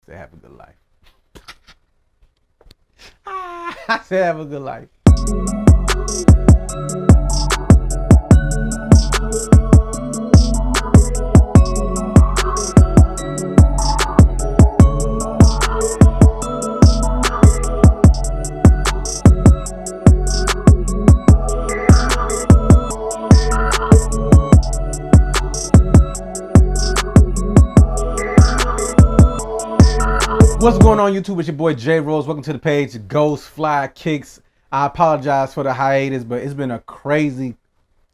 Say have a good life. I said have a good life. What's going on, YouTube? It's your boy J Rose. Welcome to the page, Ghostflykickz. I apologize for the hiatus, but it's been a crazy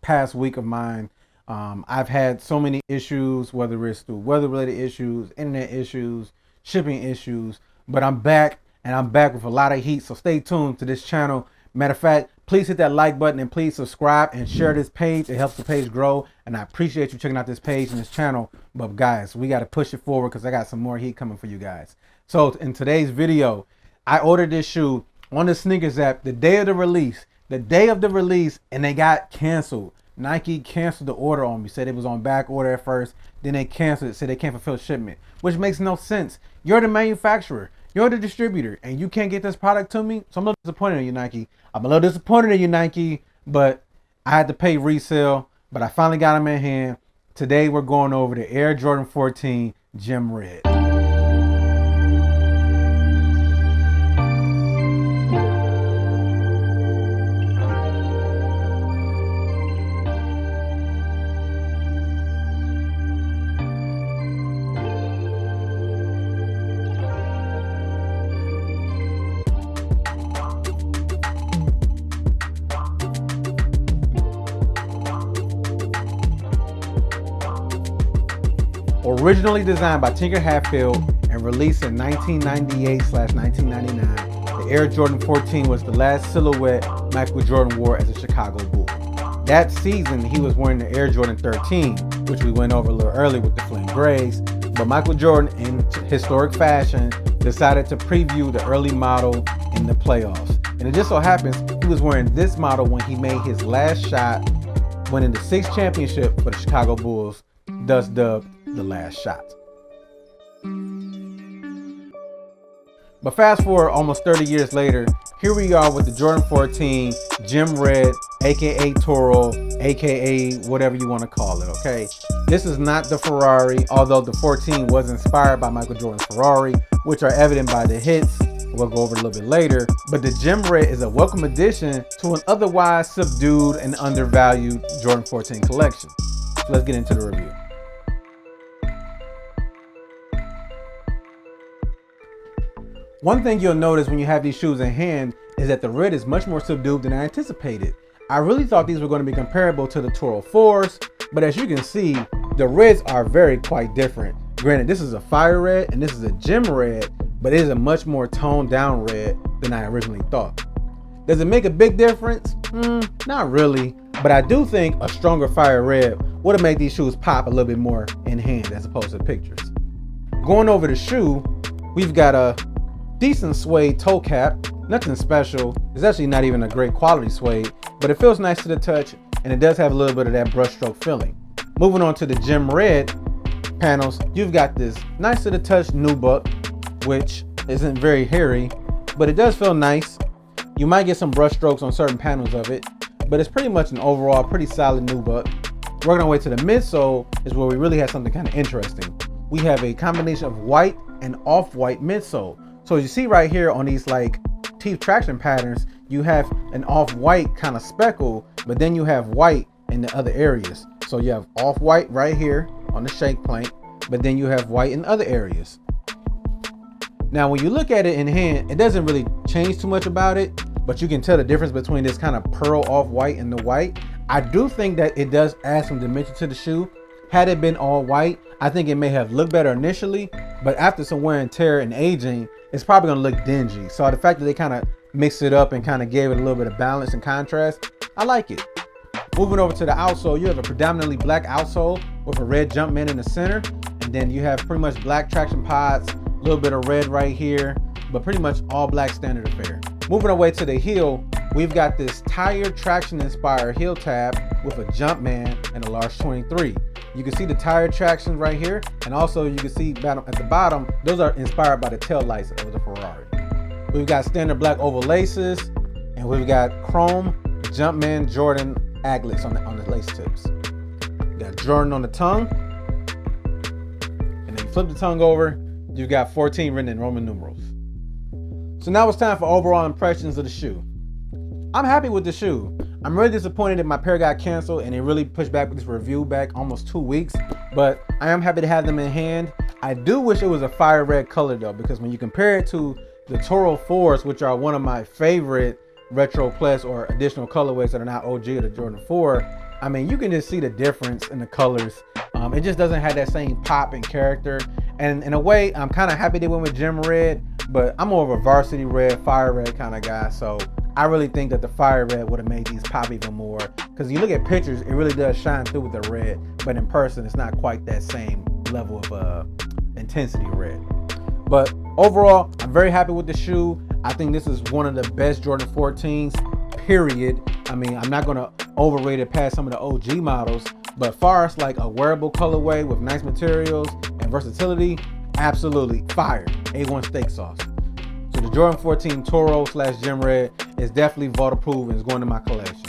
past week of mine. I've had so many issues, whether it's through weather-related issues, internet issues, shipping issues, but I'm back, and I'm back with a lot of heat, so stay tuned to this channel. Matter of fact, please hit that like button and please subscribe and share this page. It helps the page grow, and I appreciate you checking out this page and this channel. But guys, we got to push it forward because I got some more heat coming for you guys. So in today's video, I ordered this shoe on the sneakers app the day of the release, and they got canceled. Nike canceled the order on me, said it was on back order at first, then they canceled it, said they can't fulfill shipment, which makes no sense. You're the manufacturer, you're the distributor, and you can't get this product to me. So I'm a little disappointed in you, Nike. But I had to pay resale, but I finally got them in hand. Today we're going over the Air Jordan 14 Gem Red. Originally designed by Tinker Hatfield and released in 1998/1999, the Air Jordan 14 was the last silhouette Michael Jordan wore as a Chicago Bull. That season, he was wearing the Air Jordan 13, which we went over a little early with the flame grays, but Michael Jordan, in historic fashion, decided to preview the early model in the playoffs. And it just so happens he was wearing this model when he made his last shot, winning the 6th championship for the Chicago Bulls, thus dubbed the last shot. But fast forward almost 30 years later, here we are with the Jordan 14 Gem Red, aka Toro, aka whatever you want to call it, okay? This is not the Ferrari, although the 14 was inspired by Michael Jordan's Ferrari, which are evident by the hits. We'll go over it a little bit later. But the Gem Red is a welcome addition to an otherwise subdued and undervalued Jordan 14 collection. So let's get into the review. One thing you'll notice when you have these shoes in hand is that the red is much more subdued than I anticipated. I really thought these were going to be comparable to the Toro 4s, but as you can see, the reds are quite different. Granted, this is a fire red and this is a gem red, but it is a much more toned down red than I originally thought. Does it make a big difference? Not really, but I do think a stronger fire red would have made these shoes pop a little bit more in hand as opposed to the pictures. Going over the shoe, we've got a decent suede toe cap, nothing special. It's actually not even a great quality suede, but it feels nice to the touch, and it does have a little bit of that brushstroke feeling. Moving on to the gem red panels, you've got this nice to the touch nubuck, which isn't very hairy, but it does feel nice. You might get some brushstrokes on certain panels of it, but it's pretty much an overall pretty solid nubuck. Working our way to the midsole is where we really have something kind of interesting. We have a combination of white and off-white midsole. So you see right here on these like teeth traction patterns, you have an off-white kind of speckle, but then you have white in the other areas. So you have off-white right here on the shank plank, but then you have white in other areas. Now, when you look at it in hand, it doesn't really change too much about it, but you can tell the difference between this kind of pearl off-white and the white. I do think that it does add some dimension to the shoe. Had it been all white, I think it may have looked better initially, but after some wear and tear and aging, it's probably gonna look dingy. So the fact that they kind of mixed it up and kind of gave it a little bit of balance and contrast, I like it. Moving over to the outsole, you have a predominantly black outsole with a red Jumpman in the center, and then you have pretty much black traction pods, a little bit of red right here, but pretty much all black standard affair. Moving away to the heel, we've got this tire traction inspired heel tab with a Jumpman and a large 23. You can see the tire traction right here, and also you can see at the bottom, those are inspired by the tail lights of the Ferrari. We've got standard black oval laces, and we've got chrome Jumpman Jordan aglets on the lace tips. You got Jordan on the tongue, and then you flip the tongue over, you've got 14 written in Roman numerals. So now it's time for overall impressions of the shoe. I'm happy with the shoe. I'm really disappointed that my pair got canceled and it really pushed back this review back almost 2 weeks, but I am happy to have them in hand. I do wish it was a fire red color though, because when you compare it to the Toro 4s, which are one of my favorite Retro Plus or additional colorways that are not OG of the Jordan 4, I mean, you can just see the difference in the colors. It just doesn't have that same pop and character. And in a way, I'm kind of happy they went with gem red, but I'm more of a varsity red, fire red kind of guy. So I really think that the fire red would have made these pop even more. Because you look at pictures, it really does shine through with the red, but in person, it's not quite that same level of intensity red. But overall, I'm very happy with the shoe. I think this is one of the best Jordan 14s, period. I mean, I'm not gonna overrate it past some of the OG models, but far as like a wearable colorway with nice materials and versatility, absolutely fire. A1 steak sauce. So the Jordan 14 Toro / Gem Red is definitely vault-proof and is going to my collection.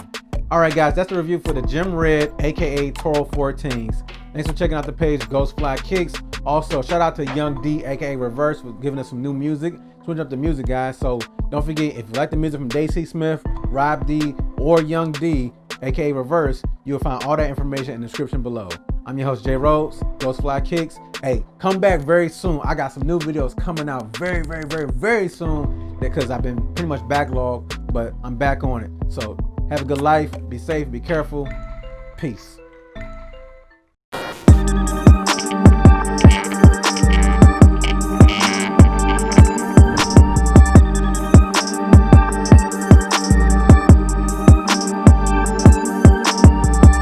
All right, guys, that's the review for the Gem Red, aka Toro 14s. Thanks for checking out the page Ghostflykickz. Also, shout out to Young D, aka Reverse, for giving us some new music. Switch up the music, guys. So don't forget, if you like the music from Daisy Smith, Rob D, or Young D, aka Reverse, you'll find all that information in the description below. I'm your host, Jay Rhodes, Ghostflykickz. Hey, come back very soon. I got some new videos coming out very soon because I've been pretty much backlogged, but I'm back on it. So have a good life, be safe, be careful. Peace.